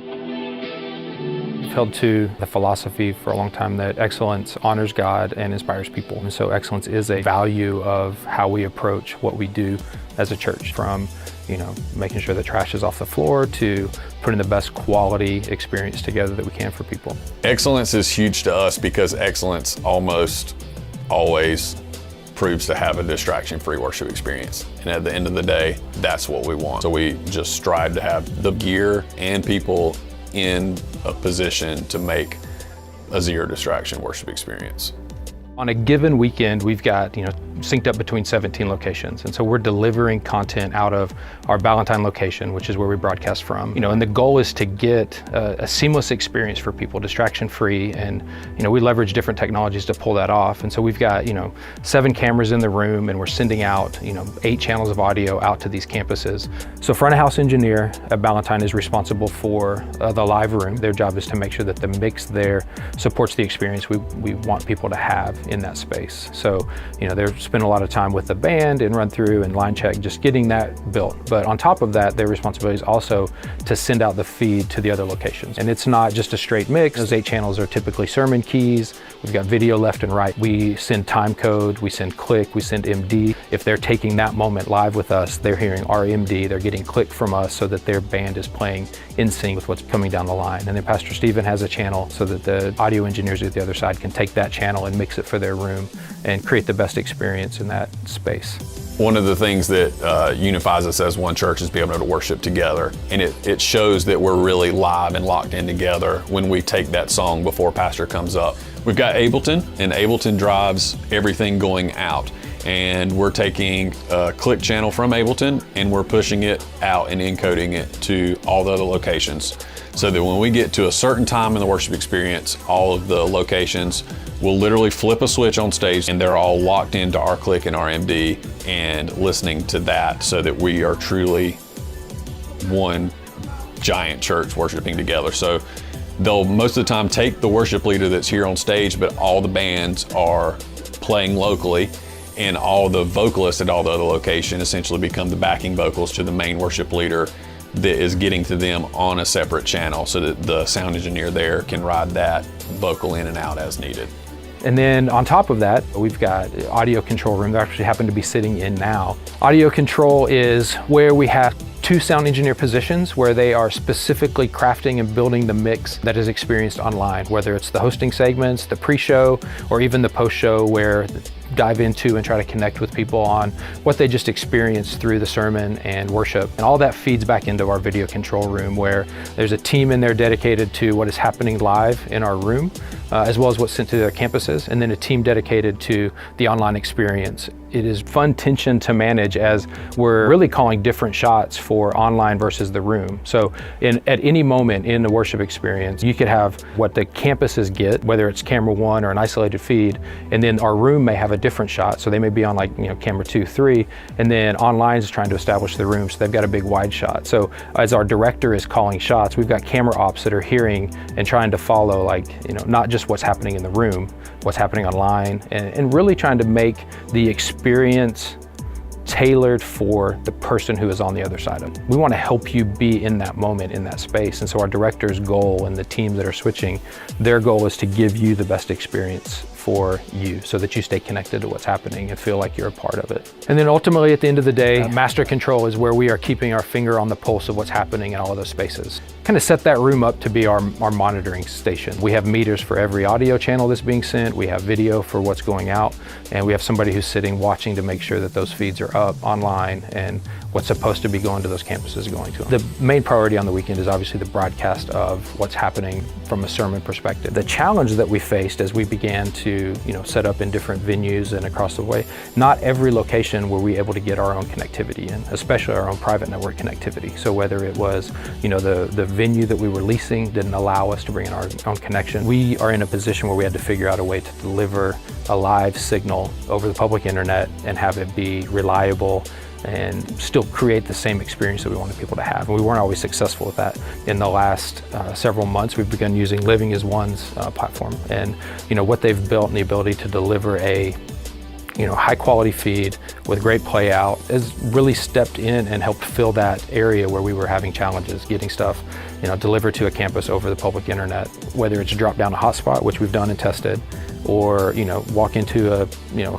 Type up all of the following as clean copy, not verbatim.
I've held to the philosophy for a long time that excellence honors God and inspires people. And so excellence is a value of how we approach what we do as a church, from making sure the trash is off the floor to putting the best quality experience together that we can for people. Excellence is huge to us because excellence almost always proves to have a distraction-free worship experience. And at the end of the day, that's what we want. So we just strive to have the gear and people in a position to make a zero distraction worship experience. On a given weekend, we've got, synced up between 17 locations. And so we're delivering content out of our Ballantyne location, which is where we broadcast from. And the goal is to get a seamless experience for people, distraction-free. And, we leverage different technologies to pull that off. And so we've got, 7 cameras in the room, and we're sending out, 8 channels of audio out to these campuses. So front of house engineer at Ballantyne is responsible for the live room. Their job is to make sure that the mix there supports the experience we want people to have in that space. So, they're spending a lot of time with the band and run through and line check, just getting that built. But on top of that, their responsibility is also to send out the feed to the other locations. And it's not just a straight mix. Those 8 channels are typically sermon keys. We've got video left and right. We send time code, we send click, we send MD. If they're taking that moment live with us, they're hearing our MD, they're getting click from us so that their band is playing in sync with what's coming down the line. And then Pastor Stephen has a channel so that the audio engineers at the other side can take that channel and mix it for their room and create the best experience in that space. One of the things that unifies us as one church is being able to worship together. And it shows that we're really live and locked in together when we take that song before Pastor comes up. We've got Ableton, and Ableton drives everything going out. And we're taking a click channel from Ableton and we're pushing it out and encoding it to all the other locations. So that when we get to a certain time in the worship experience, all of the locations will literally flip a switch on stage and they're all locked into our click and our MD and listening to that, so that we are truly one giant church worshiping together. So they'll most of the time take the worship leader that's here on stage, but all the bands are playing locally, and all the vocalists at all the other locations essentially become the backing vocals to the main worship leader that is getting to them on a separate channel, so that the sound engineer there can ride that vocal in and out as needed. And then on top of that, we've got audio control room that actually happen to be sitting in now. Audio control is where we have 2 sound engineer positions where they are specifically crafting and building the mix that is experienced online, whether it's the hosting segments, the pre-show, or even the post-show, where dive into and try to connect with people on what they just experienced through the sermon and worship. And all that feeds back into our video control room, where there's a team in there dedicated to what is happening live in our room, as well as what's sent to their campuses, and then a team dedicated to the online experience. It is fun tension to manage, as we're really calling different shots for online versus the room. So at any moment in the worship experience, you could have what the campuses get, whether it's camera 1 or an isolated feed, and then our room may have a different shot. So they may be on camera 2, 3, and then online is trying to establish the room, so they've got a big wide shot. So as our director is calling shots, we've got camera ops that are hearing and trying to follow, not just what's happening in the room, what's happening online, and really trying to make the experience tailored for the person who is on the other side of it. We want to help you be in that moment, in that space. And so our director's goal, and the team that are switching, their goal is to give you the best experience for you, so that you stay connected to what's happening and feel like you're a part of it. And then ultimately, at the end of the day, master control is where we are keeping our finger on the pulse of what's happening in all of those spaces. Kind of set that room up to be our monitoring station. We have meters for every audio channel that's being sent, we have video for what's going out, and we have somebody who's sitting watching to make sure that those feeds are up online and what's supposed to be going to those campuses is going to them. The main priority on the weekend is obviously the broadcast of what's happening from a sermon perspective. The challenge that we faced as we began to set up in different venues and across the way, not every location were we able to get our own connectivity in, especially our own private network connectivity. So whether it was the venue that we were leasing didn't allow us to bring in our own connection, we are in a position where we had to figure out a way to deliver a live signal over the public internet and have it be reliable and still create the same experience that we wanted people to have. And we weren't always successful with that. In the last several months, we've begun using Living as One's platform, and what they've built and the ability to deliver a high quality feed with great play out, has really stepped in and helped fill that area where we were having challenges getting stuff, delivered to a campus over the public internet, whether it's drop down a hotspot, which we've done and tested, or walk into a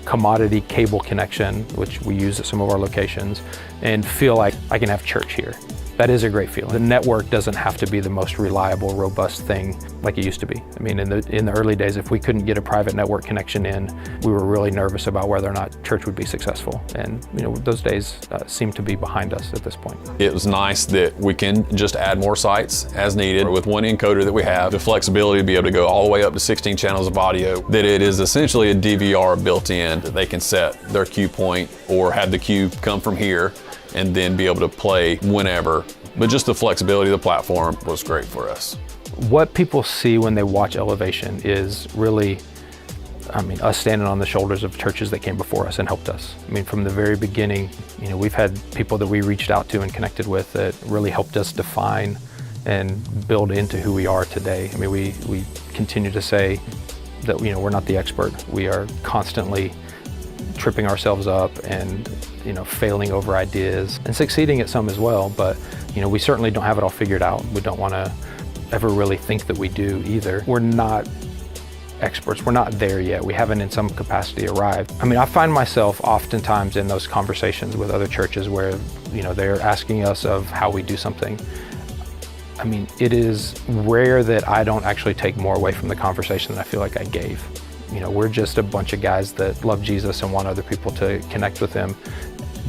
commodity cable connection, which we use at some of our locations, and feel like I can have church here. That is a great feeling. The network doesn't have to be the most reliable, robust thing like it used to be. I mean, in the early days, if we couldn't get a private network connection in, we were really nervous about whether or not church would be successful. And those days seem to be behind us at this point. It was nice that we can just add more sites as needed with one encoder that we have, the flexibility to be able to go all the way up to 16 channels of audio, that it is essentially a DVR built in, that they can set their cue point or have the cue come from here and then be able to play whenever. But just the flexibility of the platform was great for us. What people see when they watch Elevation is really, us standing on the shoulders of churches that came before us and helped us. From the very beginning, we've had people that we reached out to and connected with that really helped us define and build into who we are today. We continue to say that, we're not the expert. We are constantly tripping ourselves up and failing over ideas and succeeding at some as well, but we certainly don't have it all figured out. We don't want to ever really think that we do either. We're not experts. We're not there yet. We haven't in some capacity arrived. I find myself oftentimes in those conversations with other churches where they're asking us of how we do something. It is rare that I don't actually take more away from the conversation than I feel like I gave. We're just a bunch of guys that love Jesus and want other people to connect with him,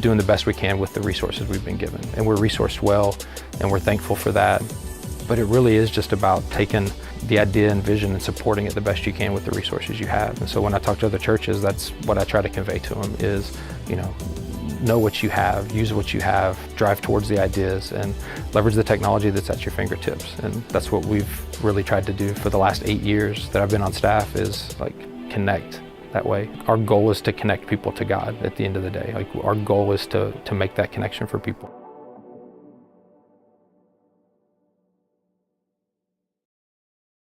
doing the best we can with the resources we've been given. And we're resourced well, and we're thankful for that. But it really is just about taking the idea and vision and supporting it the best you can with the resources you have. And so when I talk to other churches, that's what I try to convey to them is, know what you have, use what you have, drive towards the ideas, and leverage the technology that's at your fingertips. And that's what we've really tried to do for the last 8 years that I've been on staff, is connect that way. Our goal is to connect people to God at the end of the day. Our goal is to make that connection for people.